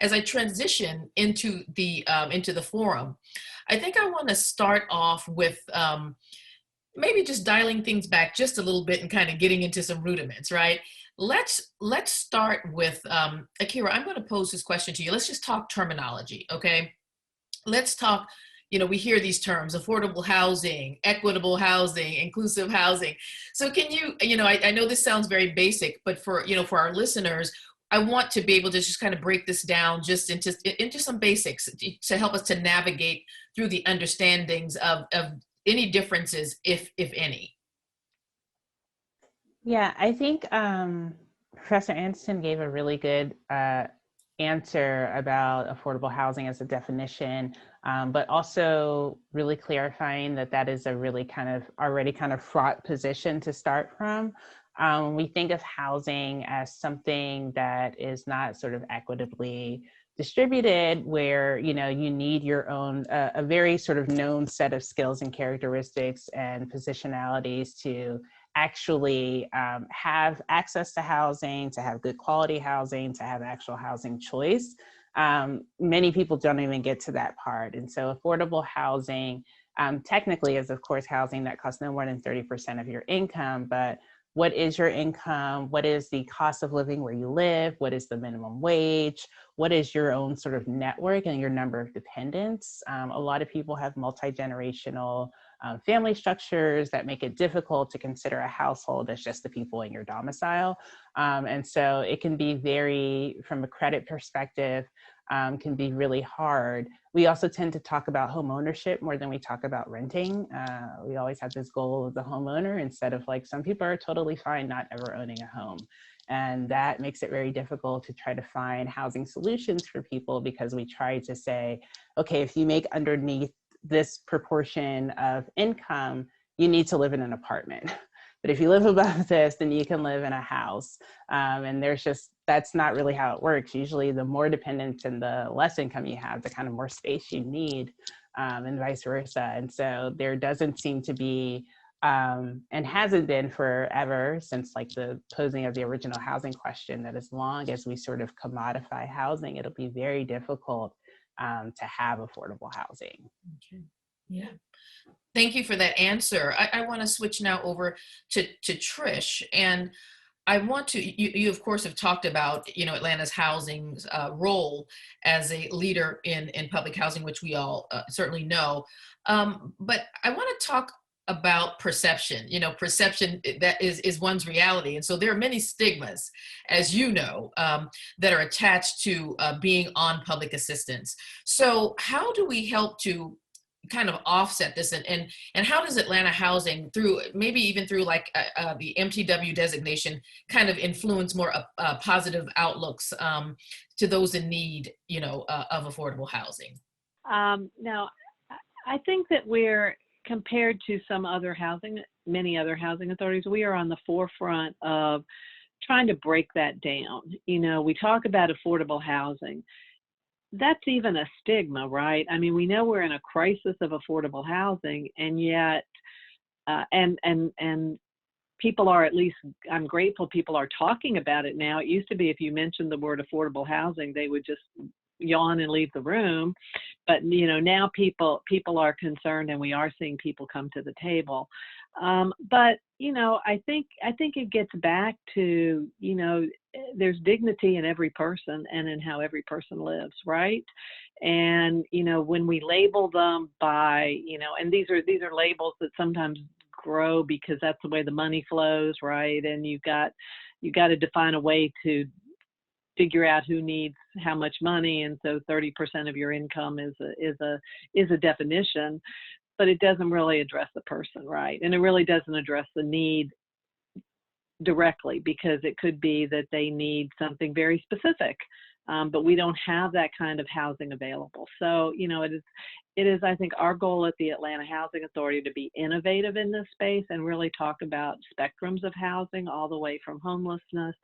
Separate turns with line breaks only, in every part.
as I transition into the forum, I think I want to start off with maybe just dialing things back just a little bit and kind of getting into some rudiments, right? Let's start with Akira. I'm going to pose this question to you. Let's just talk terminology, okay? Let's talk. We hear these terms: affordable housing, equitable housing, inclusive housing. So can I know this sounds very basic, but for our listeners, I want to be able to just kind of break this down just into some basics to help us to navigate through the understandings of any differences, if any.
Yeah, I think Professor Anderson gave a really good answer about affordable housing as a definition, but also really clarifying that is a really already fraught position to start from. We think of housing as something that is not sort of equitably distributed, where you need your own a very sort of known set of skills and characteristics and positionalities to actually have access to housing, to have good quality housing, to have actual housing choice. Many people don't even get to that part. And so affordable housing technically is, of course, housing that costs no more than 30% of your income. But what is your income? What is the cost of living where you live? What is the minimum wage? What is your own sort of network and your number of dependents? A lot of people have multi-generational family structures that make it difficult to consider a household as just the people in your domicile. And so it can be from a credit perspective, can be really hard. We also tend to talk about home ownership more than we talk about renting. We always have this goal of the homeowner instead of some people are totally fine not ever owning a home. And that makes it very difficult to try to find housing solutions for people, because we try to say, okay, if you make underneath this proportion of income, you need to live in an apartment. But if you live above this, then you can live in a house. And that's not really how it works. Usually the more dependents and the less income you have, the kind of more space you need, and vice versa. And so there doesn't seem to be, and hasn't been forever since the posing of the original housing question, that as long as we sort of commodify housing, it'll be very difficult to have affordable housing.
Okay. Yeah. Thank you for that answer. I want to switch now over to Trish, and I want to, you of course have talked about, Atlanta's housing's role as a leader in public housing, which we all certainly know. But I want to talk about perception. Perception that is one's reality. And so there are many stigmas, as you know, that are attached to being on public assistance. So how do we help to kind of offset this, and how does Atlanta housing, through maybe even through the MTW designation, kind of influence more positive outlooks to those in need, of affordable housing?
Now, I think that we're, compared to many other housing authorities, we are on the forefront of trying to break that down. We talk about affordable housing. That's even a stigma, right? I mean, we know we're in a crisis of affordable housing, and yet, and people are, at least I'm grateful people are talking about it now. It used to be if you mentioned the word affordable housing, they would just yawn and leave the room. But now people are concerned, and we are seeing people come to the table. But I think it gets back to, there's dignity in every person and in how every person lives, right? And when we label them by, and these are labels that sometimes grow because that's the way the money flows, right? And you got to define a way to figure out who needs how much money, and so 30% of your income is a definition, but it doesn't really address the person, right? And it really doesn't address the need directly, because it could be that they need something very specific, but we don't have that kind of housing available. So it is I think our goal at the Atlanta Housing Authority to be innovative in this space and really talk about spectrums of housing, all the way from homelessness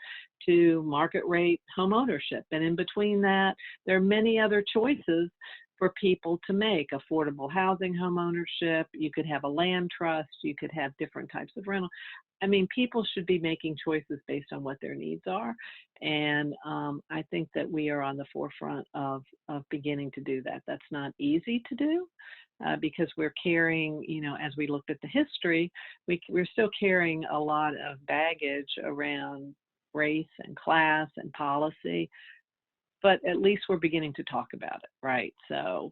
to market rate home ownership. And in between that, there are many other choices for people to make: affordable housing, home ownership. You could have a land trust, you could have different types of rental. I mean, people should be making choices based on what their needs are. And I think that we are on the forefront of beginning to do that. That's not easy to do because we're carrying, as we looked at the history, we're still carrying a lot of baggage around race and class and policy, but at least we're beginning to talk about it, right? So,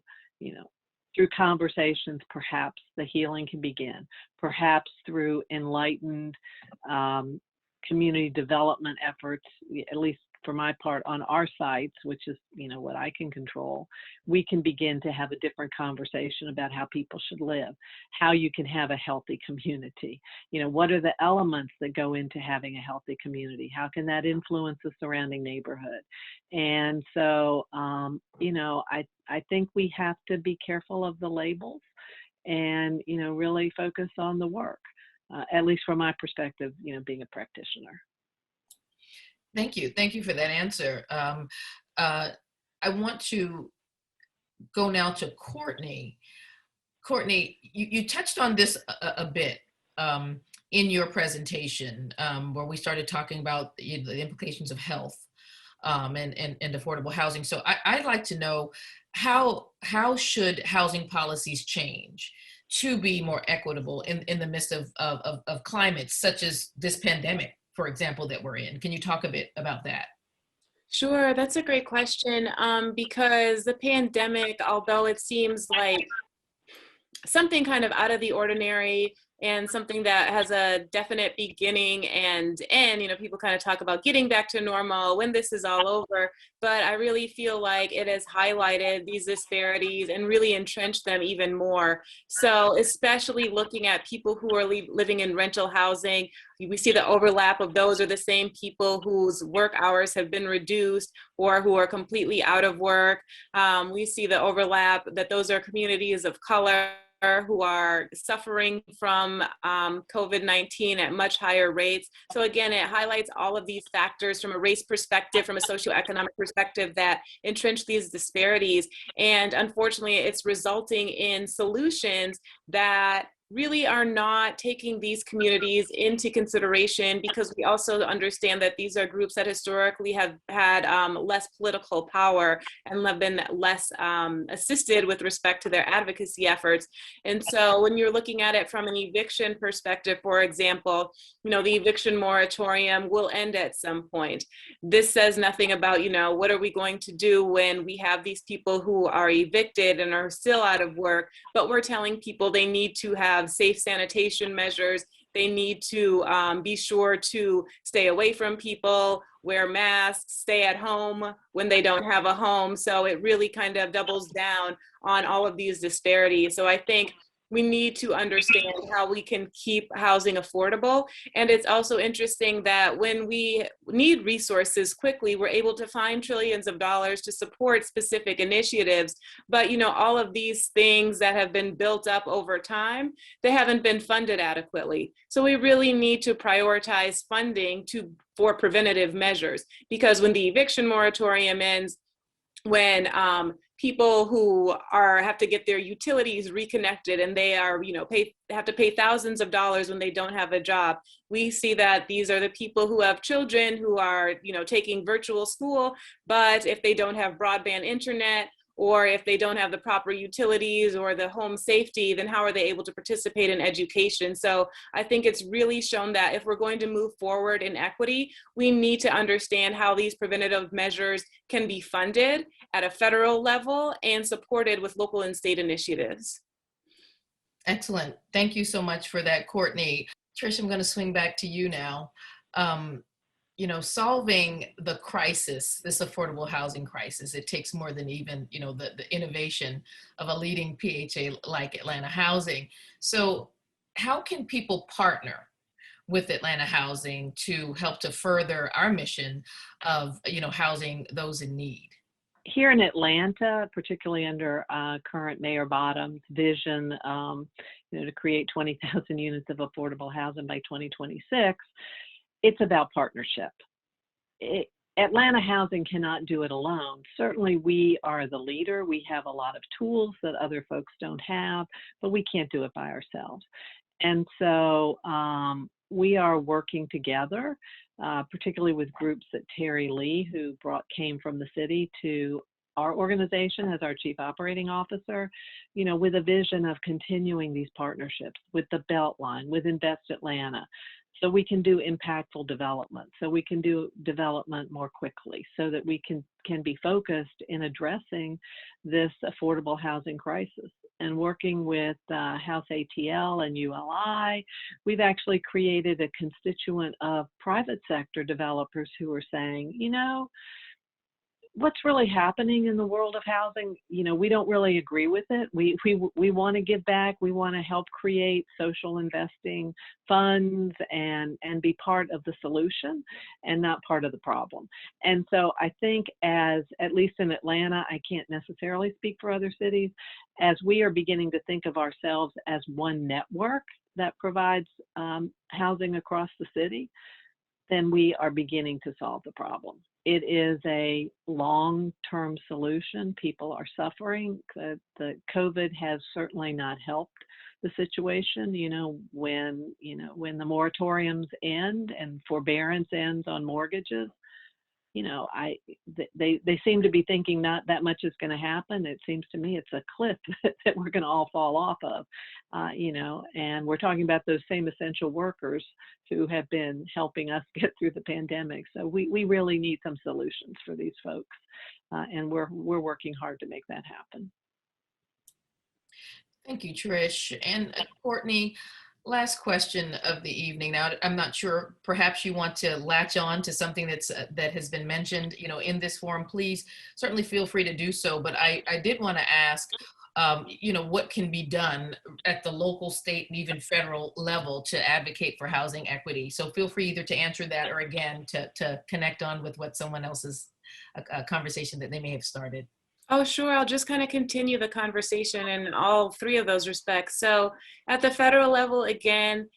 through conversations, perhaps the healing can begin. Perhaps through enlightened community development efforts, at least for my part on our sites, which is, what I can control, we can begin to have a different conversation about how people should live, how you can have a healthy community. What are the elements that go into having a healthy community? How can that influence the surrounding neighborhood? And so, I think we have to be careful of the labels and, really focus on the work, at least from my perspective, being a practitioner.
Thank you. Thank you for that answer. I want to go now to Courtney. Courtney, you touched on this a bit in your presentation where we started talking about the implications of health and affordable housing. So I'd like to know how should housing policies change to be more equitable in the midst of climates such as this pandemic, for example, that we're in. Can you talk a bit about that?
Sure, that's a great question because the pandemic, although it seems like something kind of out of the ordinary and something that has a definite beginning and end, people kind of talk about getting back to normal when this is all over, but I really feel like it has highlighted these disparities and really entrenched them even more. So especially looking at people who are living in rental housing, we see the overlap of those are the same people whose work hours have been reduced or who are completely out of work. We see the overlap that those are communities of color who are suffering from COVID-19 at much higher rates. So again, it highlights all of these factors from a race perspective, from a socioeconomic perspective that entrench these disparities. And unfortunately, it's resulting in solutions that really are not taking these communities into consideration because we also understand that these are groups that historically have had less political power and have been less assisted with respect to their advocacy efforts. And so when you're looking at it from an eviction perspective, for example, the eviction moratorium will end at some point. This says nothing about, what are we going to do when we have these people who are evicted and are still out of work, but we're telling people they need to have safe sanitation measures. They need to be sure to stay away from people, wear masks, stay at home when they don't have a home. So it really kind of doubles down on all of these disparities. So I think we need to understand how we can keep housing affordable. And it's also interesting that when we need resources quickly, we're able to find trillions of dollars to support specific initiatives. But, all of these things that have been built up over time, they haven't been funded adequately. So we really need to prioritize funding for preventative measures, because when the eviction moratorium ends, when people who have to get their utilities reconnected and they are, have to pay thousands of dollars when they don't have a job. We see that these are the people who have children who are, taking virtual school, but if they don't have broadband internet, or if they don't have the proper utilities or the home safety, then how are they able to participate in education? So I think it's really shown that if we're going to move forward in equity, we need to understand how these preventative measures can be funded at a federal level and supported with local and state initiatives.
Excellent. Thank you so much for that, Courtney. Trish, I'm going to swing back to you now. Solving the crisis, this affordable housing crisis, it takes more than even, the innovation of a leading PHA like Atlanta Housing. So how can people partner with Atlanta Housing to help to further our mission of, housing those in need?
Here in Atlanta, particularly under current Mayor Bottom's vision, to create 20,000 units of affordable housing by 2026, it's about partnership. Atlanta Housing cannot do it alone. Certainly we are the leader. We have a lot of tools that other folks don't have, but we can't do it by ourselves. And so we are working together, particularly with groups that Terry Lee, who came from the city to our organization as our chief operating officer, with a vision of continuing these partnerships with the Beltline, with Invest Atlanta, so we can do impactful development, so we can do development more quickly, so that we can be focused in addressing this affordable housing crisis. And working with House ATL and ULI, we've actually created a constituent of private sector developers who are saying, what's really happening in the world of housing, we don't really agree with it. We want to give back. We want to help create social investing funds and be part of the solution and not part of the problem. And so I think at least in Atlanta, I can't necessarily speak for other cities, as we are beginning to think of ourselves as one network that provides housing across the city, then we are beginning to solve the problem. It is a long-term solution. People are suffering. The COVID has certainly not helped the situation. When the moratoriums end and forbearance ends on mortgages, they seem to be thinking not that much is going to happen. It seems to me it's a cliff that we're going to all fall off of, and we're talking about those same essential workers who have been helping us get through the pandemic. So we really need some solutions for these folks, and we're working hard to make that happen.
Thank you, Trish. And Courtney, last question of the evening. Now, I'm not sure, perhaps you want to latch on to something that has been mentioned, in this forum. Please certainly feel free to do so. But I did want to ask, what can be done at the local, state, and even federal level to advocate for housing equity. So feel free either to answer that or again to connect on with what someone else's conversation that they may have started.
Oh, sure. I'll just kind of continue the conversation in all three of those respects. So at the federal level, again,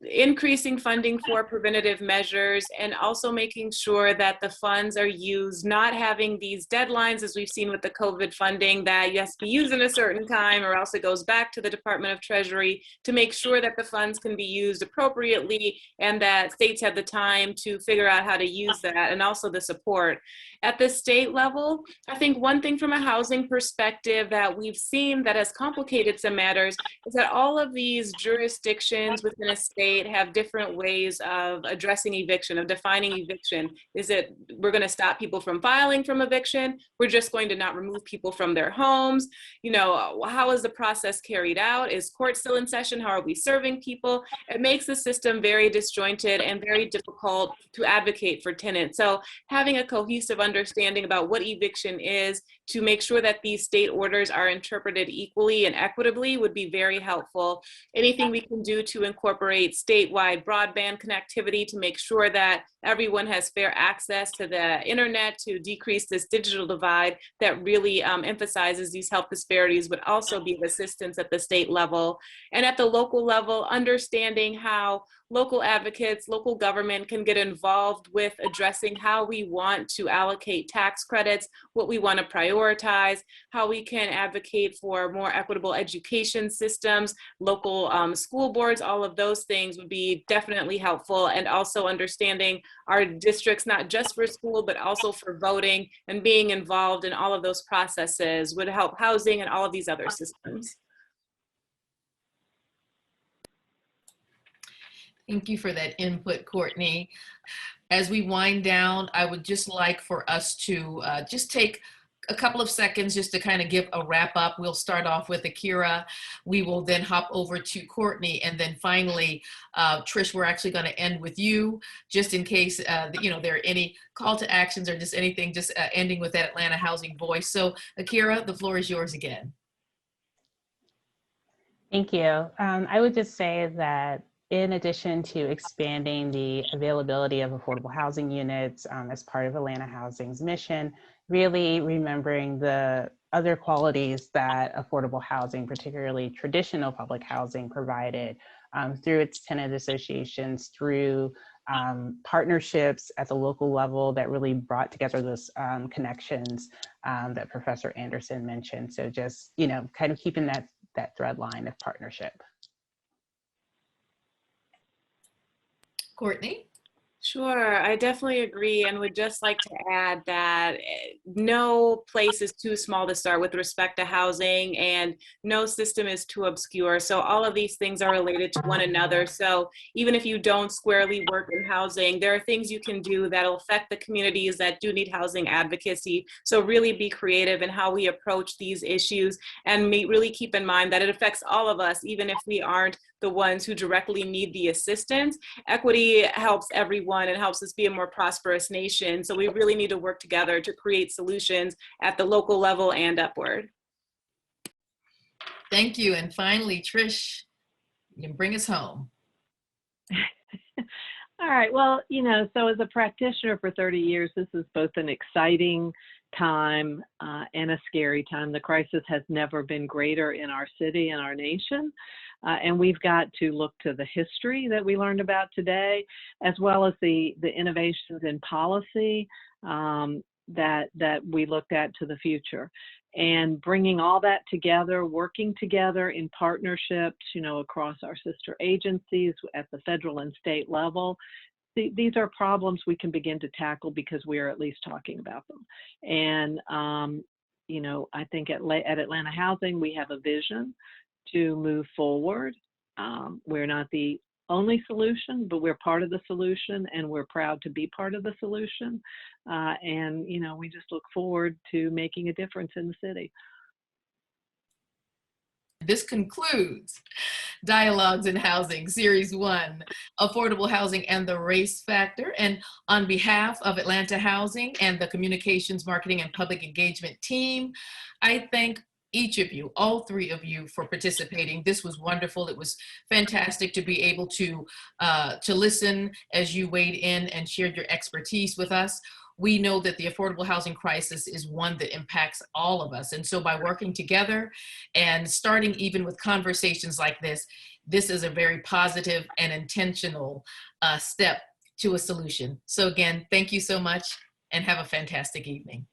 increasing funding for preventative measures and also making sure that the funds are used, not having these deadlines as we've seen with the COVID funding that you have to be used in a certain time or else it goes back to the Department of Treasury, to make sure that the funds can be used appropriately and that states have the time to figure out how to use that, and also the support. At the state level, I think one thing from a housing perspective that we've seen that has complicated some matters is that all of these jurisdictions within a state have different ways of addressing eviction, of defining eviction. Is it we're going to stop people from filing from eviction? We're just going to not remove people from their homes? How is the process carried out? Is court still in session? How are we serving people? It makes the system very disjointed and very difficult to advocate for tenants. So having a cohesive understanding about what eviction is to make sure that these state orders are interpreted equally and equitably would be very helpful. Anything we can do to incorporate statewide broadband connectivity to make sure that everyone has fair access to the internet to decrease this digital divide that really emphasizes these health disparities would also be of assistance at the state level. And at the local level, understanding how local advocates, local government can get involved with addressing how we want to allocate tax credits, what we want to prioritize, how we can advocate for more equitable education systems, local school boards, all of those things would be definitely helpful. And also understanding our districts, not just for school, but also for voting, and being involved in all of those processes would help housing and all of these other systems.
Thank you for that input, Courtney. As we wind down, I would just like for us to just take a couple of seconds just to kind of give a wrap up. We'll start off with Akira. We will then hop over to Courtney. And then finally, Trish, we're actually going to end with you just in case, there are any call to actions or just anything, just ending with that Atlanta housing voice. So Akira, the floor is yours again.
Thank you. I would just say that in addition to expanding the availability of affordable housing units as part of Atlanta Housing's mission, really remembering the other qualities that affordable housing, particularly traditional public housing, provided through its tenant associations, through partnerships at the local level that really brought together those connections that Professor Anderson mentioned. So just, kind of keeping that thread line of partnership.
Courtney?
Sure, I definitely agree and would just like to add that no place is too small to start with respect to housing, and no system is too obscure. So all of these things are related to one another. So even if you don't squarely work in housing, there are things you can do that'll affect the communities that do need housing advocacy. So really be creative in how we approach these issues, and really keep in mind that it affects all of us, even if we aren't the ones who directly need the assistance. Equity helps everyone and helps us be a more prosperous nation. So we really need to work together to create solutions at the local level and upward.
Thank you. And finally, Trish, you can bring us home.
All right. Well, so as a practitioner for 30 years, this is both an exciting time and a scary time. The crisis has never been greater in our city and our nation. And we've got to look to the history that we learned about today, as well as the innovations in policy that we looked at to the future. And bringing all that together, working together in partnerships, across our sister agencies at the federal and state level. These are problems we can begin to tackle because we are at least talking about them. And, I think at Atlanta Housing, we have a vision to move forward. We're not the only solution, but we're part of the solution, and we're proud to be part of the solution. And we just look forward to making a difference in the city.
This concludes Dialogues in Housing, Series 1, Affordable Housing and the Race Factor. And on behalf of Atlanta Housing and the Communications, Marketing, and Public Engagement team, I thank each of you, all three of you, for participating. This was wonderful. It was fantastic to be able to listen as you weighed in and shared your expertise with us. We know that the affordable housing crisis is one that impacts all of us. And so by working together and starting even with conversations like this is a very positive and intentional step to a solution. So again, thank you so much and have a fantastic evening.